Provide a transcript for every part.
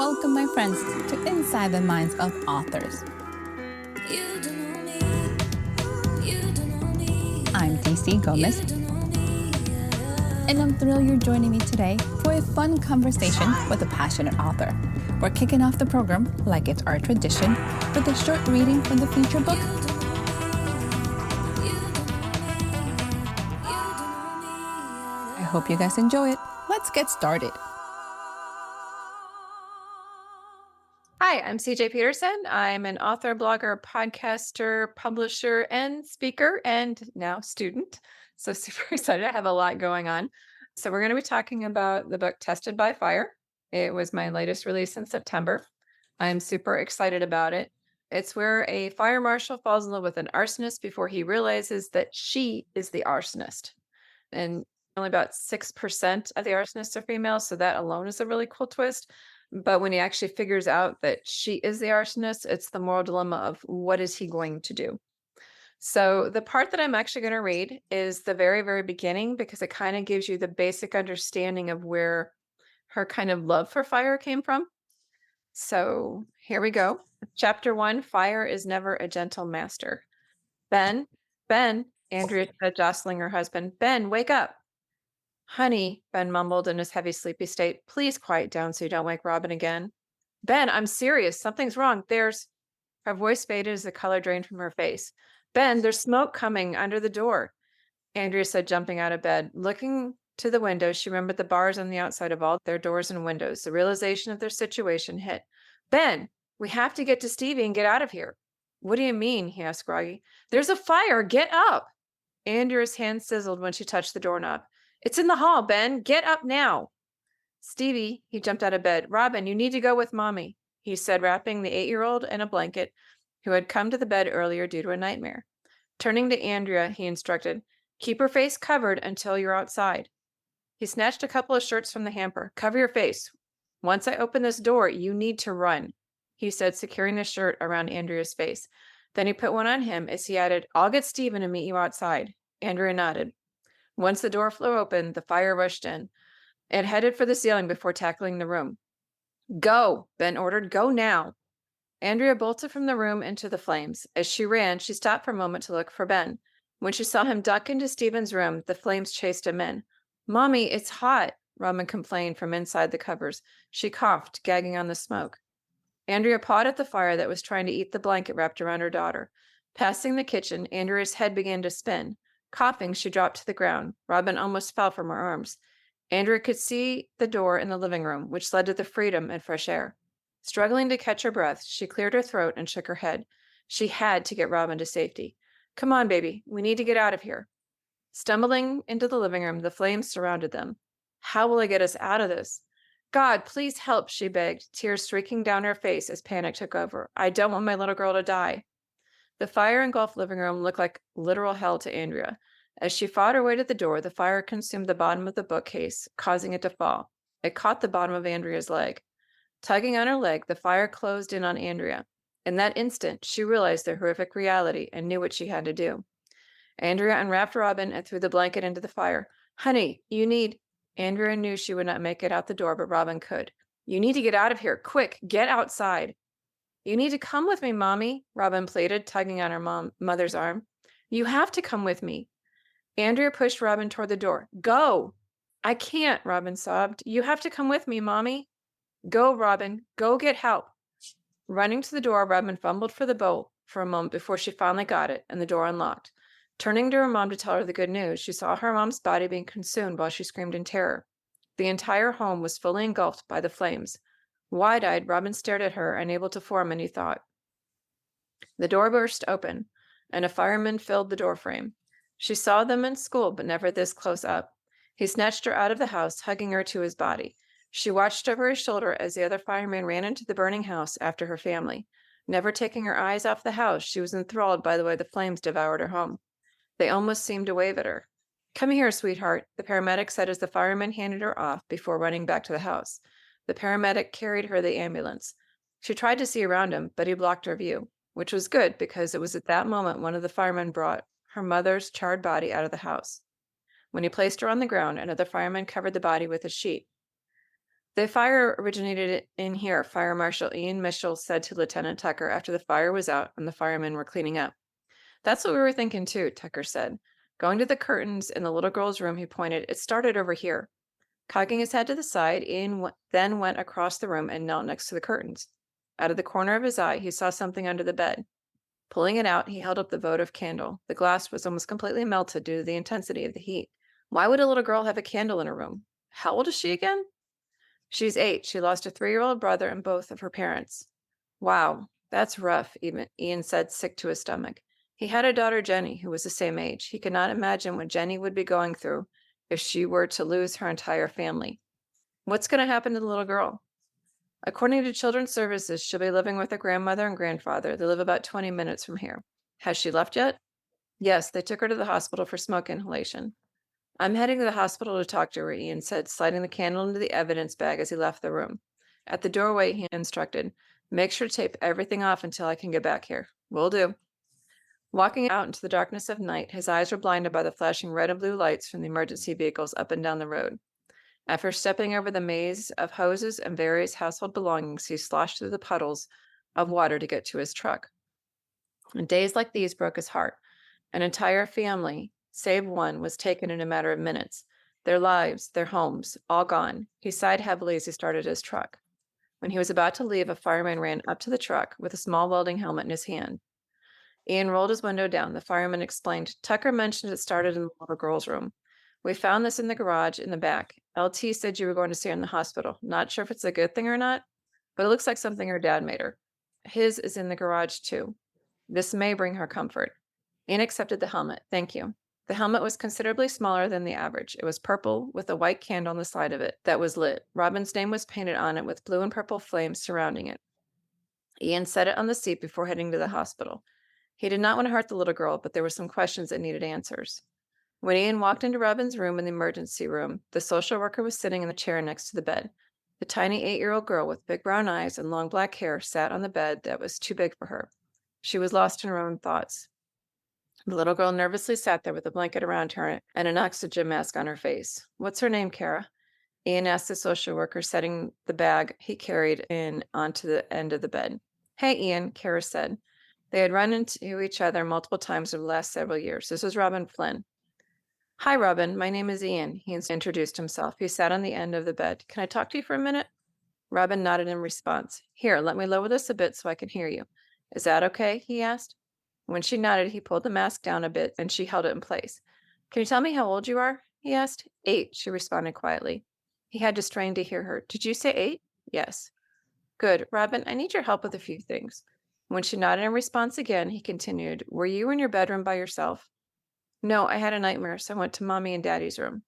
Welcome, my friends, to Inside the Minds of Authors. I'm DC Gomez, and I'm thrilled you're joining me today for a fun conversation with a passionate author. We're kicking off the program, like it's our tradition, with a short reading from the feature book. I hope you guys enjoy it. Let's get started. Hi, I'm CJ Peterson. I'm an author, blogger, podcaster, publisher, and speaker, and now student. So super excited. I have a lot going on. So we're going to be talking about the book Tested by Fire. It was my latest release in September. I'm super excited about it. It's where a fire marshal falls in love with an arsonist before he realizes that she is the arsonist. And only about 6% of the arsonists are female, so that alone is a really cool twist. But when he actually figures out that she is the arsonist, it's the moral dilemma of what is he going to do? So the part that I'm actually going to read is the very, very beginning, because it kind of gives you the basic understanding of where her kind of love for fire came from. So here we go. Chapter 1, Fire is Never a Gentle Master. Ben, Andrea said, jostling her husband. Ben, wake up. Honey, Ben mumbled in his heavy, sleepy state. Please quiet down so you don't wake Robin again. Ben, I'm serious. Something's wrong. Her voice faded as the color drained from her face. Ben, there's smoke coming under the door, Andrea said, jumping out of bed. Looking to the window, she remembered the bars on the outside of all their doors and windows. The realization of their situation hit. Ben, we have to get to Stevie and get out of here. What do you mean? He asked groggy. There's a fire. Get up. Andrea's hand sizzled when she touched the doorknob. It's in the hall, Ben. Get up now. Stevie, he jumped out of bed. Robin, you need to go with Mommy, he said, wrapping the 8-year-old in a blanket who had come to the bed earlier due to a nightmare. Turning to Andrea, he instructed, keep her face covered until you're outside. He snatched a couple of shirts from the hamper. Cover your face. Once I open this door, you need to run, he said, securing the shirt around Andrea's face. Then he put one on him as he added, I'll get Stephen and meet you outside. Andrea nodded. Once the door flew open, the fire rushed in. It headed for the ceiling before tackling the room. Go, Ben ordered. Go now. Andrea bolted from the room into the flames. As she ran, she stopped for a moment to look for Ben. When she saw him duck into Stephen's room, the flames chased him in. Mommy, it's hot, Robin complained from inside the covers. She coughed, gagging on the smoke. Andrea pawed at the fire that was trying to eat the blanket wrapped around her daughter. Passing the kitchen, Andrea's head began to spin. Coughing, she dropped to the ground. Robin almost fell from her arms. Andrea could see the door in the living room, which led to the freedom and fresh air. Struggling to catch her breath, she cleared her throat and shook her head. She had to get Robin to safety. Come on, baby. We need to get out of here. Stumbling into the living room, the flames surrounded them. How will I get us out of this? God, please help, she begged, tears streaking down her face as panic took over. I don't want my little girl to die. The fire-engulfed living room looked like literal hell to Andrea. As she fought her way to the door, the fire consumed the bottom of the bookcase, causing it to fall. It caught the bottom of Andrea's leg. Tugging on her leg, the fire closed in on Andrea. In that instant, she realized the horrific reality and knew what she had to do. Andrea unwrapped Robin and threw the blanket into the fire. Honey, you need... Andrea knew she would not make it out the door, but Robin could. You need to get out of here. Quick, get outside. You need to come with me, Mommy, Robin pleaded, tugging on her mother's arm. You have to come with me. Andrea pushed Robin toward the door. Go! I can't, Robin sobbed. You have to come with me, Mommy. Go, Robin. Go get help. Running to the door, Robin fumbled for the bolt for a moment before she finally got it, and the door unlocked. Turning to her mom to tell her the good news, she saw her mom's body being consumed while she screamed in terror. The entire home was fully engulfed by the flames. Wide-eyed, Robin stared at her, unable to form any thought. The door burst open, and a fireman filled the doorframe. She saw them in school, but never this close up. He snatched her out of the house, hugging her to his body. She watched over his shoulder as the other fireman ran into the burning house after her family. Never taking her eyes off the house, she was enthralled by the way the flames devoured her home. They almost seemed to wave at her. Come here, sweetheart, the paramedic said as the fireman handed her off before running back to the house. The paramedic carried her to the ambulance. She tried to see around him, but he blocked her view, which was good because it was at that moment one of the firemen brought her mother's charred body out of the house. When he placed her on the ground, another fireman covered the body with a sheet. The fire originated in here, Fire Marshal Ian Mitchell said to Lieutenant Tucker after the fire was out and the firemen were cleaning up. That's what we were thinking too, Tucker said. Going to the curtains in the little girl's room, he pointed, it started over here. Cocking his head to the side, Ian then went across the room and knelt next to the curtains. Out of the corner of his eye, he saw something under the bed. Pulling it out, he held up the votive candle. The glass was almost completely melted due to the intensity of the heat. Why would a little girl have a candle in her room? How old is she again? She's 8. She lost a 3-year-old brother and both of her parents. Wow, that's rough, Ian said, sick to his stomach. He had a daughter, Jenny, who was the same age. He could not imagine what Jenny would be going through if she were to lose her entire family. What's going to happen to the little girl? According to Children's Services, she'll be living with her grandmother and grandfather. They live about 20 minutes from here. Has she left yet? Yes, they took her to the hospital for smoke inhalation. I'm heading to the hospital to talk to her, Ian said, sliding the candle into the evidence bag as he left the room. At the doorway, he instructed, make sure to tape everything off until I can get back here. Will do. Walking out into the darkness of night, his eyes were blinded by the flashing red and blue lights from the emergency vehicles up and down the road. After stepping over the maze of hoses and various household belongings, he sloshed through the puddles of water to get to his truck. And days like these broke his heart. An entire family, save one, was taken in a matter of minutes. Their lives, their homes, all gone. He sighed heavily as he started his truck. When he was about to leave, a fireman ran up to the truck with a small welding helmet in his hand. Ian rolled his window down. The fireman explained, Tucker mentioned it started in the little girl's room. We found this in the garage in the back. LT said you were going to see her in the hospital. Not sure if it's a good thing or not, but it looks like something her dad made her. His is in the garage too. This may bring her comfort. Ian accepted the helmet. Thank you. The helmet was considerably smaller than the average. It was purple with a white candle on the side of it that was lit. Robin's name was painted on it with blue and purple flames surrounding it. Ian set it on the seat before heading to the hospital. He did not want to hurt the little girl, but there were some questions that needed answers. When Ian walked into Robin's room in the emergency room, the social worker was sitting in the chair next to the bed. The tiny 8-year-old girl with big brown eyes and long black hair sat on the bed that was too big for her. She was lost in her own thoughts. The little girl nervously sat there with a blanket around her and an oxygen mask on her face. What's her name, Kara? Ian asked the social worker, setting the bag he carried in onto the end of the bed. Hey, Ian, Kara said. They had run into each other multiple times over the last several years. This was Robin Flynn. Hi, Robin. My name is Ian. He introduced himself. He sat on the end of the bed. Can I talk to you for a minute? Robin nodded in response. Here, let me lower this a bit so I can hear you. Is that okay? He asked. When she nodded, he pulled the mask down a bit and she held it in place. Can you tell me how old you are? He asked. 8, she responded quietly. He had to strain to hear her. Did you say 8? Yes. Good. Robin, I need your help with a few things. When she nodded in response again, he continued, were you in your bedroom by yourself? No, I had a nightmare, so I went to Mommy and Daddy's room.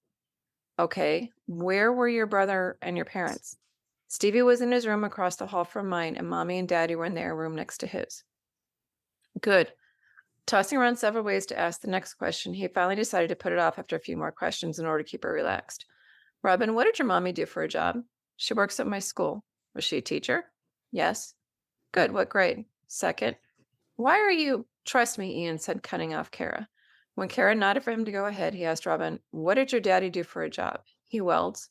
Okay. Where were your brother and your parents? Stevie was in his room across the hall from mine, and Mommy and Daddy were in their room next to his. Good. Tossing around several ways to ask the next question, he finally decided to put it off after a few more questions in order to keep her relaxed. Robin, what did your mommy do for a job? She works at my school. Was she a teacher? Yes. Good. What grade? Second. Why are you? Trust me, Ian said, cutting off Kara. When Kara nodded for him to go ahead, he asked Robin, what did your daddy do for a job? He welds.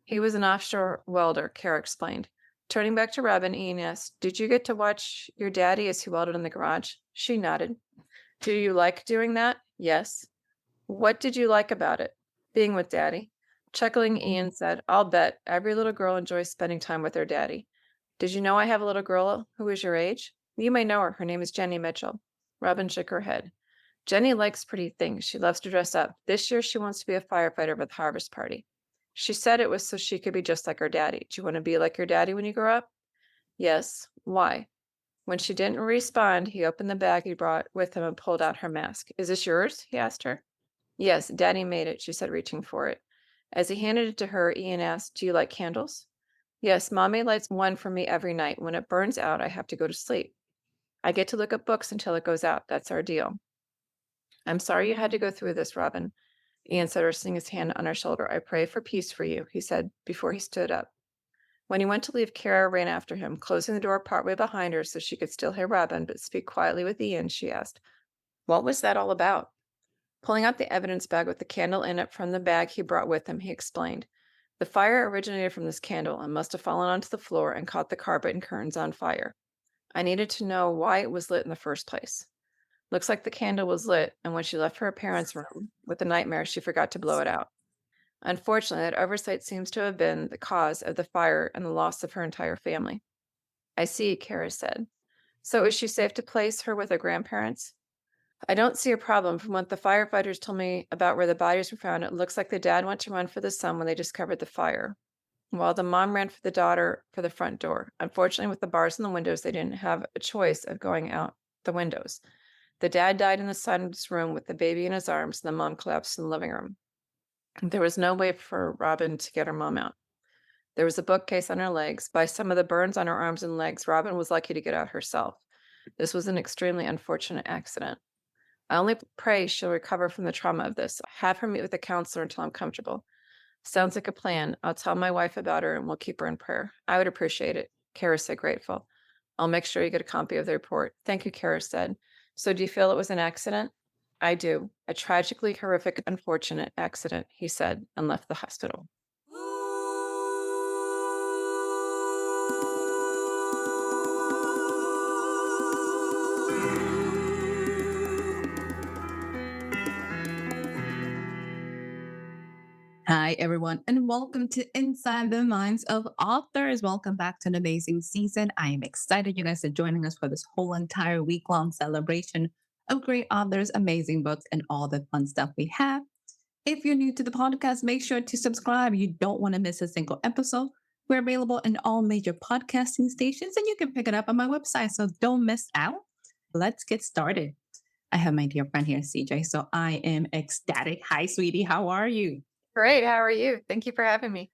He was an offshore welder, Kara explained. Turning back to Robin, Ian asked, did you get to watch your daddy as he welded in the garage? She nodded. Do you like doing that? Yes. What did you like about it? Being with Daddy. Chuckling, Ian said, I'll bet every little girl enjoys spending time with her daddy. Did you know I have a little girl who is your age? You may know her. Her name is Jenny Mitchell. Robin shook her head. Jenny likes pretty things. She loves to dress up. This year she wants to be a firefighter for the harvest party. She said it was so she could be just like her daddy. Do you want to be like your daddy when you grow up? Yes. Why? When she didn't respond, he opened the bag he brought with him and pulled out her mask. Is this yours? He asked her. Yes, Daddy made it, she said, reaching for it. As he handed it to her, Ian asked, do you like candles? Yes, Mommy lights one for me every night. When it burns out, I have to go to sleep. I get to look at books until it goes out. That's our deal. I'm sorry you had to go through this, Robin. Ian said, resting his hand on her shoulder. I pray for peace for you, he said before he stood up. When he went to leave, Kara ran after him, closing the door partway behind her so she could still hear Robin, but speak quietly with Ian. She asked, what was that all about? Pulling out the evidence bag with the candle in it from the bag he brought with him, he explained. The fire originated from this candle and must have fallen onto the floor and caught the carpet and curtains on fire. I needed to know why it was lit in the first place. Looks like the candle was lit, and when she left her parents' room with the nightmare, she forgot to blow it out. Unfortunately, that oversight seems to have been the cause of the fire and the loss of her entire family. I see, Kara said. So is she safe to place her with her grandparents? I don't see a problem. From what the firefighters told me about where the bodies were found, it looks like the dad went to run for the son when they discovered the fire, while the mom ran for the daughter for the front door. Unfortunately, with the bars in the windows, they didn't have a choice of going out the windows. The dad died in the son's room with the baby in his arms, and the mom collapsed in the living room. There was no way for Robin to get her mom out. There was a bookcase on her legs. By some of the burns on her arms and legs, Robin was lucky to get out herself. This was an extremely unfortunate accident. I only pray she'll recover from the trauma of this. Have her meet with a counselor until I'm comfortable. Sounds like a plan. I'll tell my wife about her and we'll keep her in prayer. I would appreciate it. Kara said, grateful. I'll make sure you get a copy of the report. Thank you, Kara said. So do you feel it was an accident? I do. A tragically horrific, unfortunate accident, he said, and left the hospital. Hi, everyone, and welcome to Inside the Minds of Authors. Welcome back to an amazing season. I am excited you guys are joining us for this whole entire week-long celebration of great authors, amazing books, and all the fun stuff we have. If you're new to the podcast, make sure to subscribe. You don't want to miss a single episode. We're available in all major podcasting stations, and you can pick it up on my website, so don't miss out. Let's get started. I have my dear friend here, CJ, so I am ecstatic. Hi, sweetie. How are you? Great. How are you? Thank you for having me.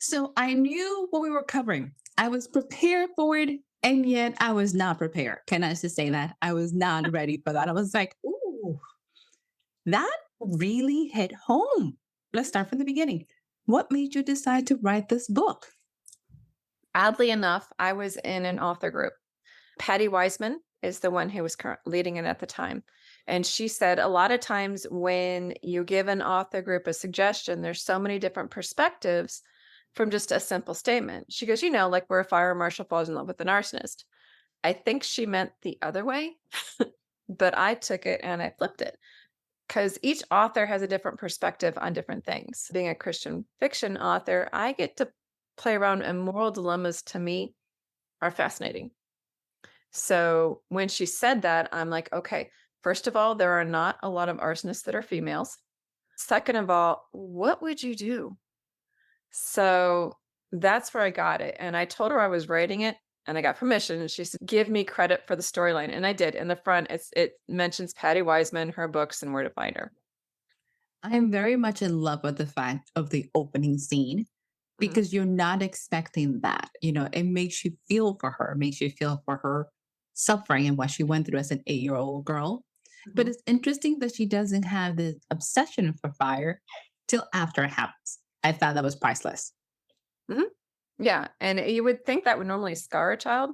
So I knew what we were covering. I was prepared for it, and yet I was not prepared. Can I just say that? I was not ready for that. I was like, ooh, that really hit home. Let's start from the beginning. What made you decide to write this book? Oddly enough, I was in an author group. Patty Wiseman is the one who was leading it at the time. And she said a lot of times when you give an author group a suggestion, there's so many different perspectives from just a simple statement. She goes, like where a fire marshal falls in love with an arsonist. I think she meant the other way, but I took it and I flipped it because each author has a different perspective on different things. Being a Christian fiction author, I get to play around, and moral dilemmas to me are fascinating. So when she said that, I'm like, okay, first of all, there are not a lot of arsonists that are females. Second of all, what would you do? So that's where I got it. And I told her I was writing it and I got permission. And she said, give me credit for the storyline. And I did. In the front, it mentions Patty Wiseman, her books, and where to find her. I'm very much in love with the fact of the opening scene because you're not expecting that. It makes you feel for her, makes you feel for her suffering and what she went through as an 8-year-old girl. But it's interesting that she doesn't have this obsession for fire till after it happens. I thought that was priceless. Yeah. And you would think that would normally scar a child,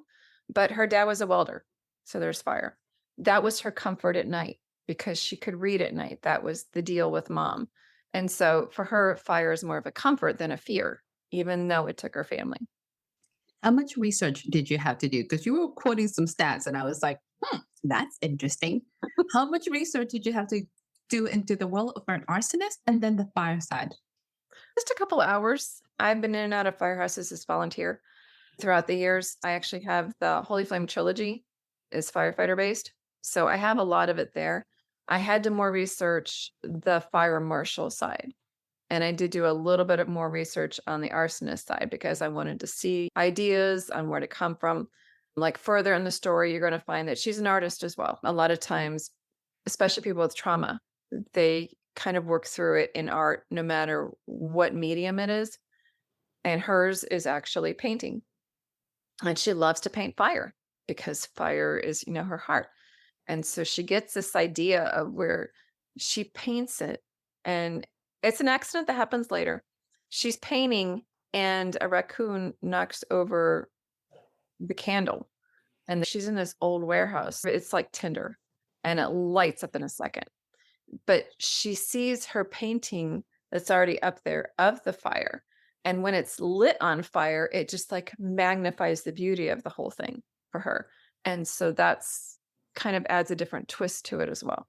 but her dad was a welder. So there's fire. That was her comfort at night because she could read at night. That was the deal with mom. And so for her, fire is more of a comfort than a fear, even though it took her family. How much research did you have to do? Because you were quoting some stats and I was like, that's interesting. How much research did you have to do into the world of an arsonist and then the fire side? Just a couple hours. I've been in and out of firehouses as volunteer throughout the years. I actually have the Holy Flame trilogy is firefighter based. So I have a lot of it there. I had to more research the fire marshal side. And I did do a little bit of more research on the arsonist side because I wanted to see ideas on where to come from. Like further in the story, you're going to find that she's an artist as well. A lot of times, especially people with trauma, they kind of work through it in art, no matter what medium it is. And hers is actually painting. And she loves to paint fire because fire is, her heart. And so she gets this idea of where she paints it. And it's an accident that happens later. She's painting and a raccoon knocks over the candle. And she's in this old warehouse. It's like tinder and it lights up in a second. But she sees her painting that's already up there of the fire. And when it's lit on fire, it just like magnifies the beauty of the whole thing for her. And so that's kind of adds a different twist to it as well.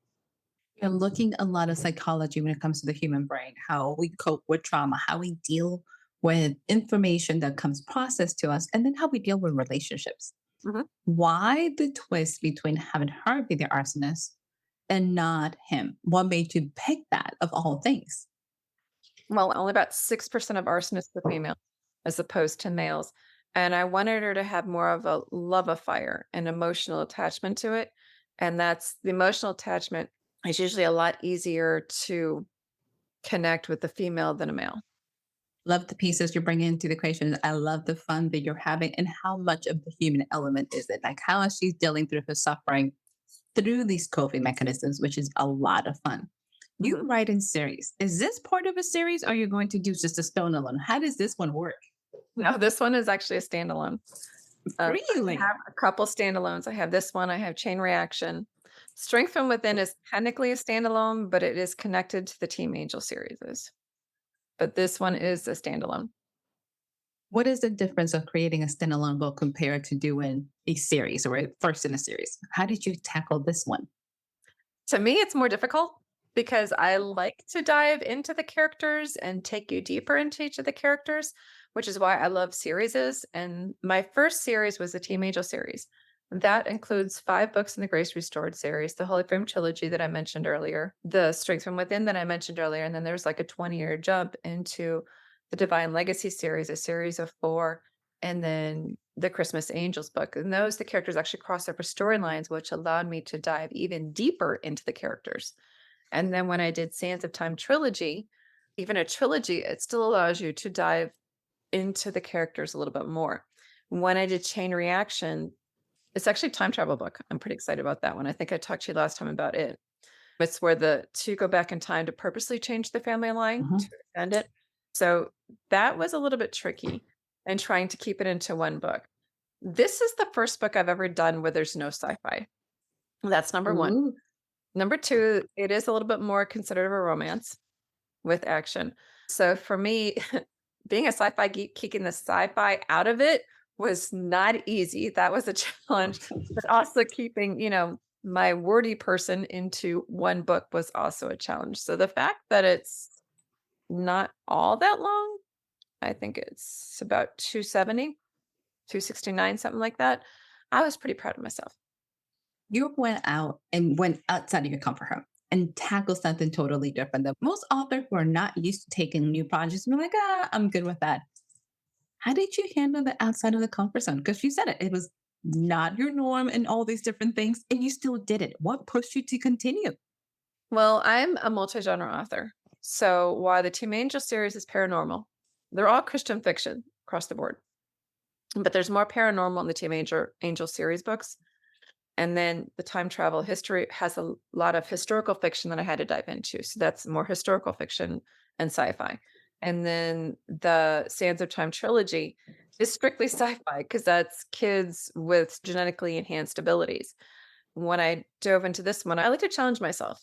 You're looking a lot of psychology when it comes to the human brain, how we cope with trauma, how we deal with information that comes processed to us, and then how we deal with relationships. Mhm. Why the twist between having her be the arsonist and not him? What made you pick that of all things? Well, only about 6% of arsonists are female as opposed to males. And I wanted her to have more of a love affair and emotional attachment to it. And that's the emotional attachment is usually a lot easier to connect with the female than a male. Love the pieces you're bringing into the equation. I love the fun that you're having and how much of the human element is it? Like how is she dealing through her suffering through these coping mechanisms, which is a lot of fun. You Mhm. write in series. Is this part of a series or are you going to do just a standalone? How does this one work? No, this one is actually a standalone. I Really? have a couple standalones. I have this one. I have Chain Reaction. Strength from Within is technically a standalone, but it is connected to the Team Angel series. But this one is a standalone. What is the difference of creating a standalone book compared to doing a series or a first in a series? How did you tackle this one? To me, it's more difficult because I like to dive into the characters and take you deeper into each of the characters, which is why I love series. And my first series was the Team Angel series. That includes 5 books in the Grace Restored series, the Holy Frame trilogy that I mentioned earlier, the Strength from Within that I mentioned earlier, and then there's like a 20-year jump into the Divine Legacy series, a series of 4, and then the Christmas Angels book. And those the characters actually cross over storylines, which allowed me to dive even deeper into the characters. And then when I did Sands of Time trilogy, even a trilogy, it still allows you to dive into the characters a little bit more. When I did Chain Reaction, it's actually a time travel book. I'm pretty excited about that one. I think I talked to you last time about it. It's where the two go back in time to purposely change the family line to Mhm. extend it. So that was a little bit tricky and trying to keep it into one book. This is the first book I've ever done where there's no sci-fi. That's number 1. Ooh. Number 2, it is a little bit more considered a romance with action. So for me, being a sci-fi geek, kicking the sci-fi out of it was not easy. That was a challenge, but also keeping, my wordy person into one book was also a challenge. So the fact that it's not all that long, I think it's about 270, 269, something like that. I was pretty proud of myself. You went out and went outside of your comfort zone and tackled something totally different that most authors who are not used to taking new projects and be like, I'm good with that. How did you handle the outside of the comfort zone? Because you said it, it was not your norm and all these different things, and you still did it. What pushed you to continue? Well, I'm a multi-genre author. So while the Team Angel series is paranormal, they're all Christian fiction across the board. But there's more paranormal in the Team Angel series books. And then the time travel history has a lot of historical fiction that I had to dive into. So that's more historical fiction and sci-fi. And then the Sands of Time trilogy is strictly sci-fi because that's kids with genetically enhanced abilities. When I dove into this one, I like to challenge myself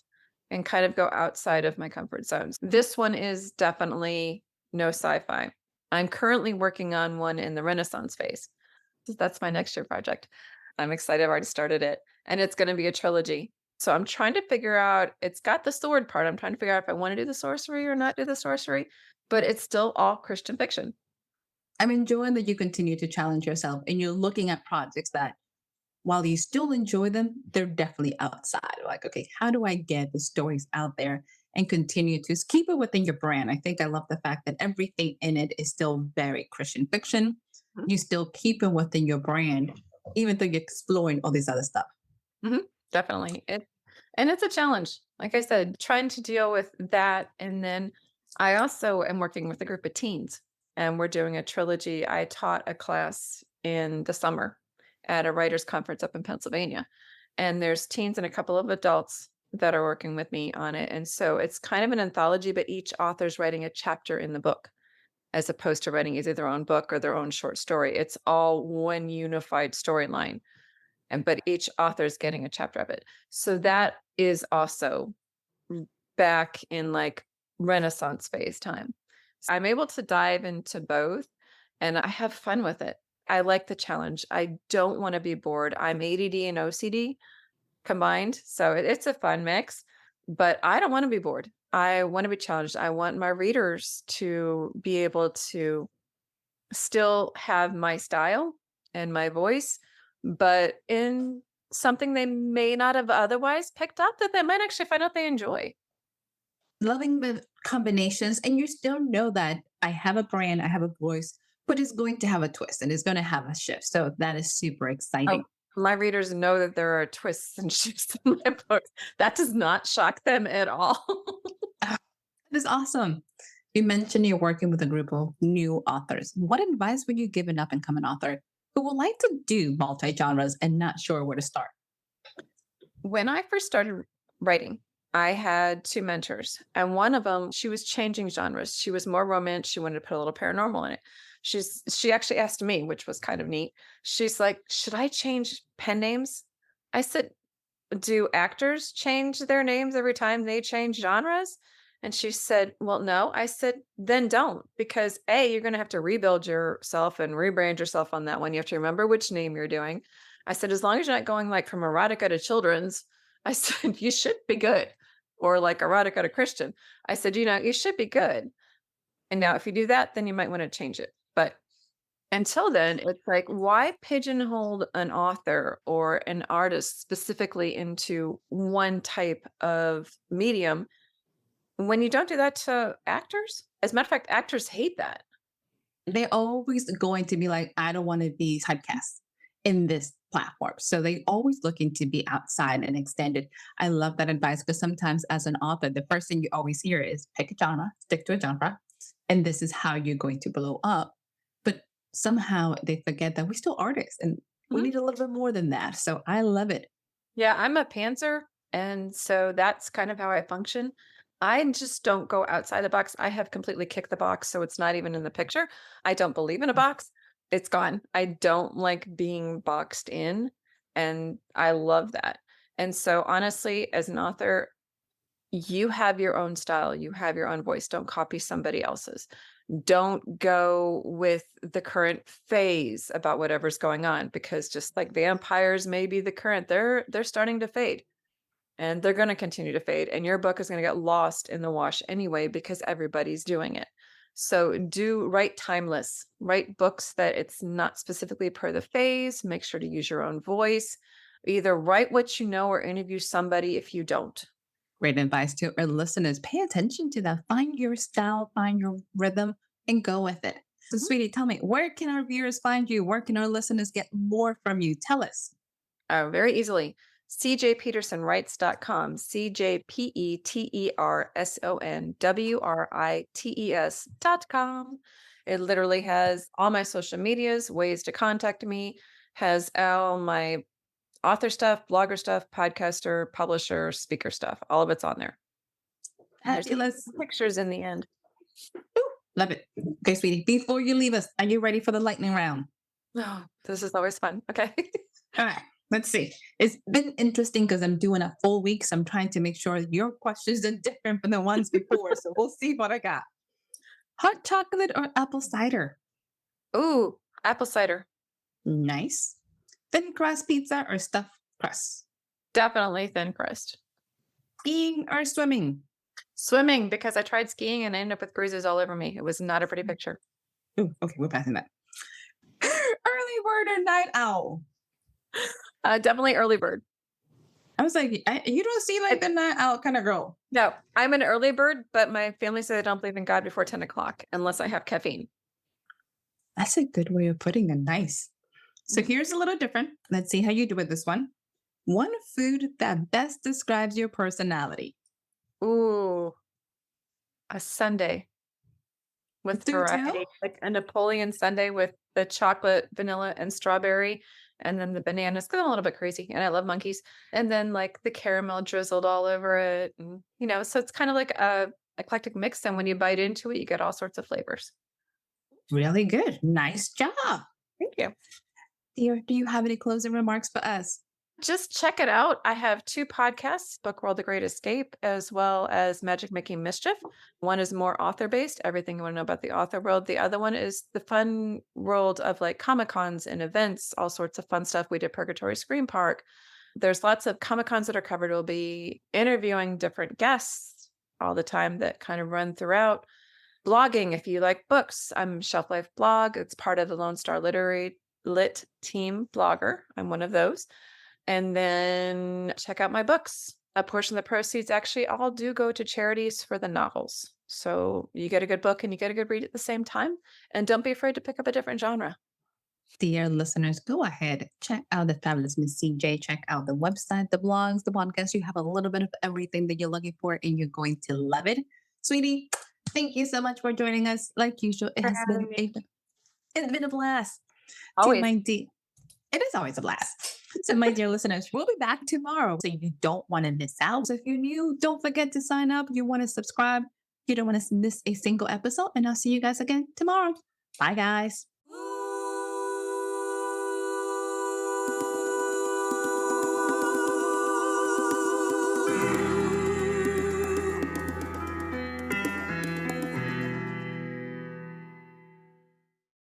and kind of go outside of my comfort zones. This one is definitely no sci-fi. I'm currently working on one in the Renaissance phase. So that's my next year project. I'm excited. I've already started it, and it's going to be a trilogy. So I'm trying to figure out. It's got the sword part. I'm trying to figure out if I want to do the sorcery or not do the sorcery, but it's still all Christian fiction. I'm enjoying that you continue to challenge yourself and you're looking at projects that while you still enjoy them, they're definitely outside. Like, okay, how do I get the stories out there and continue to keep it within your brand? I think I love the fact that everything in it is still very Christian fiction. Mhm. You still keep it within your brand, even though you're exploring all this other stuff. Mhm. Definitely. And it's a challenge. Like I said, trying to deal with that. And then I also am working with a group of teens and we're doing a trilogy. I taught a class in the summer at a writers conference up in Pennsylvania. And there's teens and a couple of adults that are working with me on it. And so it's kind of an anthology, but each author's writing a chapter in the book as opposed to writing either their own book or their own short story. It's all one unified storyline but each author is getting a chapter of it. So that is also back in like Renaissance phase time. I'm able to dive into both and I have fun with it. I like the challenge. I don't want to be bored. I'm ADD and OCD combined, so it's a fun mix, but I don't want to be bored. I want to be challenged. I want my readers to be able to still have my style and my voice, but in something they may not have otherwise picked up that they might actually find out they enjoy. Loving the combinations, and you still know that I have a brand, I have a voice, but it's going to have a twist and it's going to have a shift. So that is super Oh, exciting. my readers know that there are twists and shifts in my books. That does not shock them at all. Ah, that is awesome. You mentioned you're working with a group of new authors. What advice would you give an up and coming author who would like to do multi genres and not sure where to start? When I first started writing, I had 2 mentors, and one of them, she was changing genres. She was more romance, she wanted to put a little paranormal in it. She actually asked me, which was kind of neat. She's like, "Should I change pen names?" I said, "Do actors change their names every time they change genres?" And she said, "Well, no." I said, "Then don't, because A, you're gonna have to rebuild yourself and rebrand yourself on that one. You have to remember which name you're doing." I said, "As long as you're not going like from erotica to children's," I said, "you should be good." Or like erotica to Christian. I said, "You should be good. And now if you do that, then you might want to change it." But until then, it's like, why pigeonhole an author or an artist specifically into one type of medium when you don't do that to actors? As a matter of fact, actors hate that. They're always going to be like, I don't want to be typecast in this platform. So they always looking to be outside and extended. I love that advice because sometimes as an author, the first thing you always hear is pick a genre, stick to a genre, and this is how you're going to blow up. But somehow they forget that we're still artists and we Mhm. need a little bit more than that. So I love it. Yeah, I'm a pantser, and so that's kind of how I function. I just don't go outside the box. I have completely kicked the box, so it's not even in the picture. I don't believe in a box. It's gone. I don't like being boxed in, and I love that. And so honestly, as an author, you have your own style, you have your own voice. Don't copy somebody else's. Don't go with the current phase about whatever's going on, because just like vampires may be the current, they're starting to fade and they're going to continue to fade, and your book is going to get lost in the wash anyway because everybody's doing it. So do write timeless, write books that it's not specifically per the phase. Make sure to use your own voice. Either write what you know or interview somebody if you don't. Great advice to our listeners. Pay attention to that. Find your style, find your rhythm, and go with it. So, Mhm. sweetie, tell me, where can our viewers find you? Where can our listeners get more from you? Tell us. Oh, very easily. cjpetersonwrites.com, cjpetersonwrites.com. It literally has all my social medias, ways to contact me, has all my author stuff, blogger stuff, podcaster, publisher, speaker stuff. All of it's on there. And there's Fabulous. pictures in the end. Love it. Okay, sweetie, before you leave us, are you ready for the lightning round? Oh, this is always fun. Okay. All right, let's see. It's been interesting because I'm doing a full week. So I'm trying to make sure your questions are different from the ones before. So we'll see what I got. Hot chocolate or apple cider? Ooh, apple cider. Nice. Thin crust pizza or stuffed crust? Definitely thin crust. Skiing or swimming? Swimming, because I tried skiing and I ended up with bruises all over me. It was not a pretty picture. Ooh, okay, we're passing that. Early bird or night owl? Definitely early bird. I was like, you don't seem like the night owl kind of girl. No, I'm an early bird, but my family says I don't believe in God before 10 o'clock unless I have caffeine. That's a good way of putting it. Nice. So here's a little different. Let's see how you do with this one. One food that best describes your personality. Ooh, a sundae with Do tell. variety, like a Napoleon sundae with the chocolate, vanilla, and strawberry, and then the bananas, because I'm a little bit crazy and I love monkeys. And then like the caramel drizzled all over it. And, so it's kind of like a eclectic mix. And when you bite into it, you get all sorts of flavors. Really good. Nice job. Thank you. Dear, do you have any closing remarks for us? Just check it out. I have 2 podcasts, Book World: The Great Escape, as well as Magic Making Mischief. One is more author-based, everything you wanna know about the author world. The other one is the fun world of, like, Comic-Cons and events, all sorts of fun stuff. We did Purgatory Scream Park. There's lots of Comic-Cons that are covered. We'll be interviewing different guests all the time that kind of run throughout. Blogging, if you like books, I'm Shelf Life Blog. It's part of the Lone Star Literary Lit Team blogger. I'm one of those. And then check out my books. A portion of the proceeds actually all do go to charities for the novels. So you get a good book and you get a good read at the same time. And don't be afraid to pick up a different genre. Dear listeners, go ahead, check out the fabulous Miss CJ, check out the website, the blogs, the podcast. You have a little bit of everything that you're looking for, and you're going to love it. Sweetie, thank you so much for joining us. Like usual, For having me. it's been a blast. To Always. my dear, it is always a blast. So, my dear listeners, we'll be back tomorrow. So you don't want to miss out. So if you're new, don't forget to sign up. You want to subscribe. You don't want to miss a single episode. And I'll see you guys again tomorrow. Bye, guys.